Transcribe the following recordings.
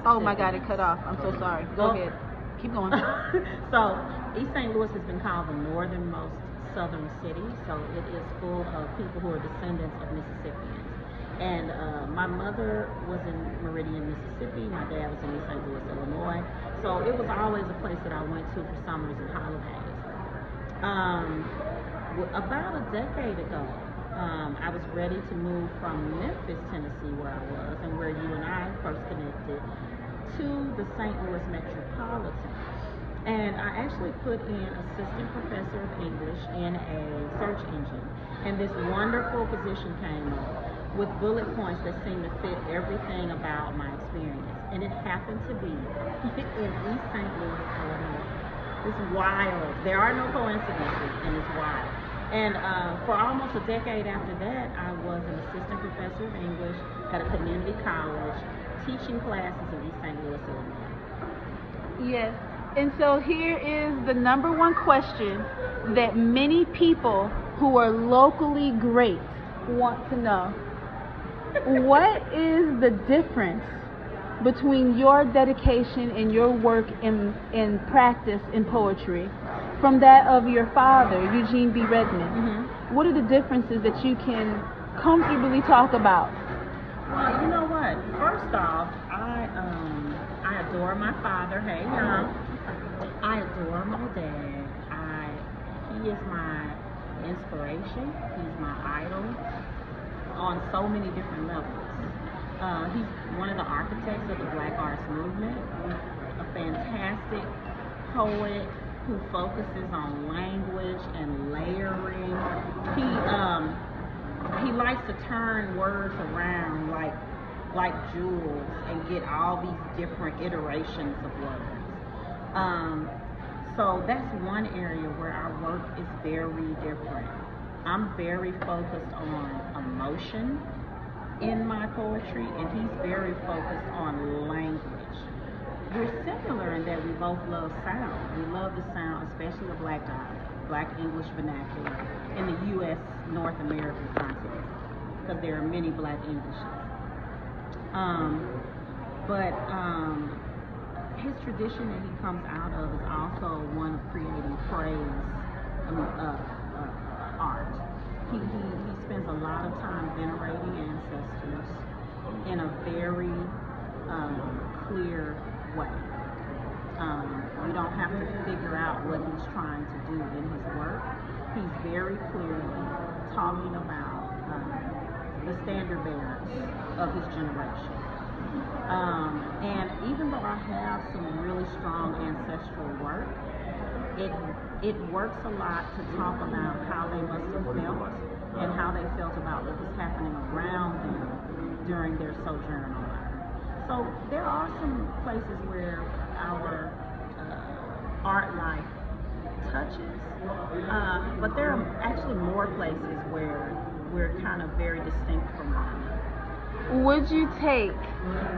Oh my Mississippi. God, it cut off. I'm so sorry. Go ahead. Keep going. So East St. Louis has been called the northernmost southern city. So it is full of people who are descendants of Mississippians. And my mother was in Meridian, Mississippi. My dad was in East St. Louis, Illinois. So it was always a place that I went to for summers and holidays. About a decade ago, I was ready to move from Memphis, Tennessee, where I was, and where you and I first connected, to the St. Louis metropolitan. And I actually put in assistant professor of English in a search engine, and this wonderful position came up with bullet points that seemed to fit everything about my experience. And it happened to be in East St. Louis, Illinois. It's wild. There are no coincidences, and it's wild. And for almost a decade after that, I was an assistant professor of English at a community college, teaching classes in East St. Louis, Illinois. Yes. And so here is the number one question that many people who are locally great want to know. What is the difference between your dedication and your work in practice in poetry from that of your father, Eugene B. Redmond? Mm-hmm. What are the differences that you can comfortably talk about? Well, you know what? First off, I adore my father. Hey, y'all. I adore my dad. He is my inspiration. He's my idol on so many different levels. He's one of the architects of the Black Arts Movement, a fantastic poet who focuses on language and layering. He likes to turn words around like jewels and get all these different iterations of words. So that's one area where our work is very different. I'm very focused on emotion in my poetry, and he's very focused on language. We're similar in that we both love sound. We love the sound, especially the Black dialect, Black English vernacular in the U.S. North American context, because there are many Black Englishes. But his tradition that he comes out of is also one of creating praise, art. He spends a lot of time venerating ancestors in a very clear way. You don't have to figure out what he's trying to do in his work. He's very clearly talking about the standard bearers of his generation. And even though I have some really strong ancestral work, it works a lot to talk about how they must have felt and how they felt about what was happening around them during their sojourn on Earth. So there are some places where our art life touches, but there are actually more places where we're kind of very distinct from one another. Would you take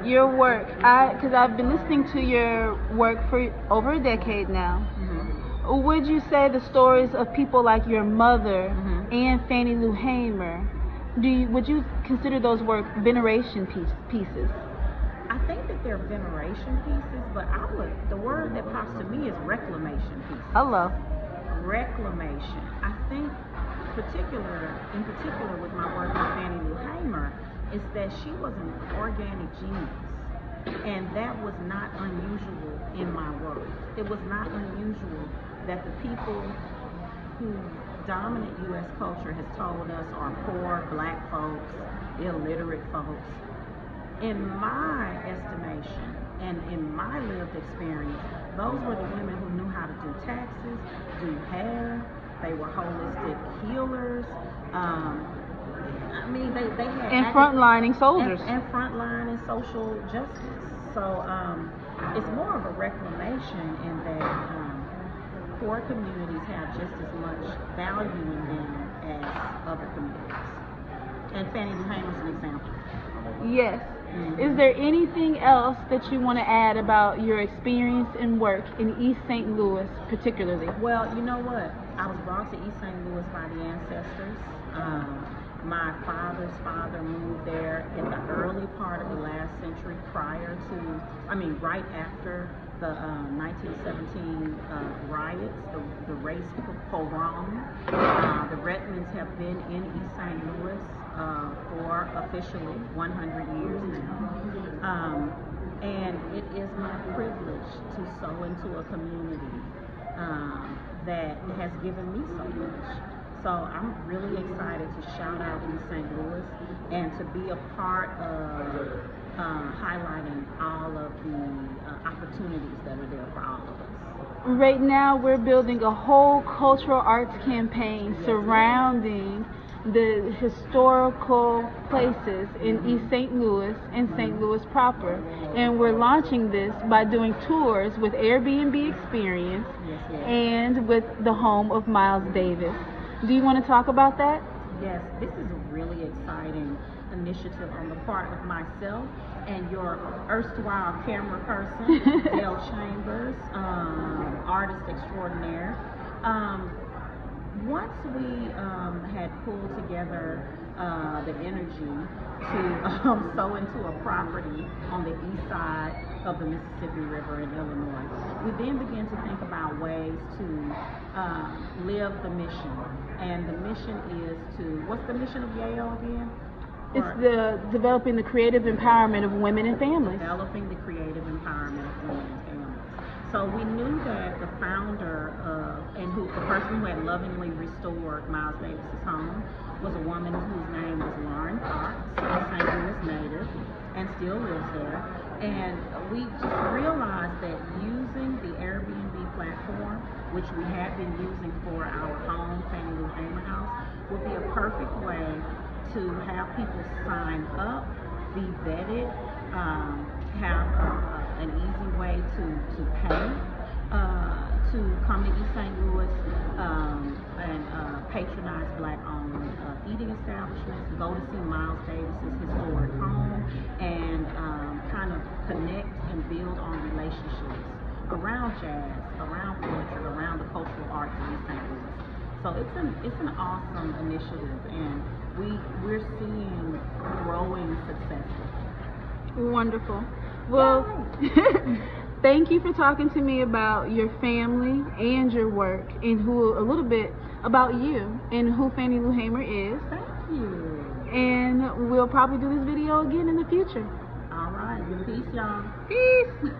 your work, because I've been listening to your work for over a decade now, Mm-hmm. would you say the stories of people like your mother Mm-hmm. and Fannie Lou Hamer, would you consider those work veneration pieces? I think that they're veneration pieces, but the word that pops to me is reclamation pieces. Hello. Reclamation. I think in particular with my work with Fannie Lou Hamer, is that she was an organic genius, and that was not unusual in my work. It was not unusual that the people who dominant U.S. culture has told us are poor Black folks, illiterate folks. In my estimation and in my lived experience, those were the women who knew how to do taxes, do hair. They were holistic healers. They had And frontlining soldiers. and frontline and social justice. So it's more of a reclamation in that poor communities have just as much value in them as other communities. And Fannie Lou Hamer is an example. Yes. Mm-hmm. Is there anything else that you want to add about your experience and work in East St. Louis particularly? Well, you know what? I was brought to East St. Louis by the ancestors. My father's father moved there in the early part of the last century, right after the 1917 riots, the race pogrom. The Redmonds have been in East St. Louis for officially 100 years now. And it is my privilege to sow into a community that has given me so much. So I'm really excited to shout out East St. Louis and to be a part of highlighting all of the opportunities that are there for all of us. Right now, we're building a whole cultural arts campaign surrounding the historical places in East St. Louis and St. Louis proper. And we're launching this by doing tours with Airbnb Experience and with the home of Miles Davis. Do you want to talk about that? Yes, this is a really exciting initiative on the part of myself and your erstwhile camera person, Dale Chambers, artist extraordinaire. Once we had pulled together the energy to sow into a property on the east side of the Mississippi River in Illinois, we then began to think about ways to live the mission. And the mission is what's the mission of Yale again? It's developing the creative empowerment of women and families. Developing the creative empowerment of women and families. So we knew that the founder the person who had lovingly restored Miles Davis's home was a woman whose name was Lauren Fox, a St. Louis native, and still lives there. And we just realized that using the Airbnb platform, which we had been using for our home, Fannie Lou Hamer House, would be a perfect way to have people sign up, be vetted, have an easy way to pay, to come to East St. Louis and patronize Black-owned eating establishments, go to see Miles Davis's historic home, and kind of connect and build on relationships around jazz, around poetry, around the cultural arts in East St. Louis. So it's an awesome initiative, and we're seeing growing success. Wonderful. Well, thank you for talking to me about your family and your work, and a little bit about you and who Fannie Lou Hamer is. Thank you. And we'll probably do this video again in the future. All right. Peace, y'all. Peace.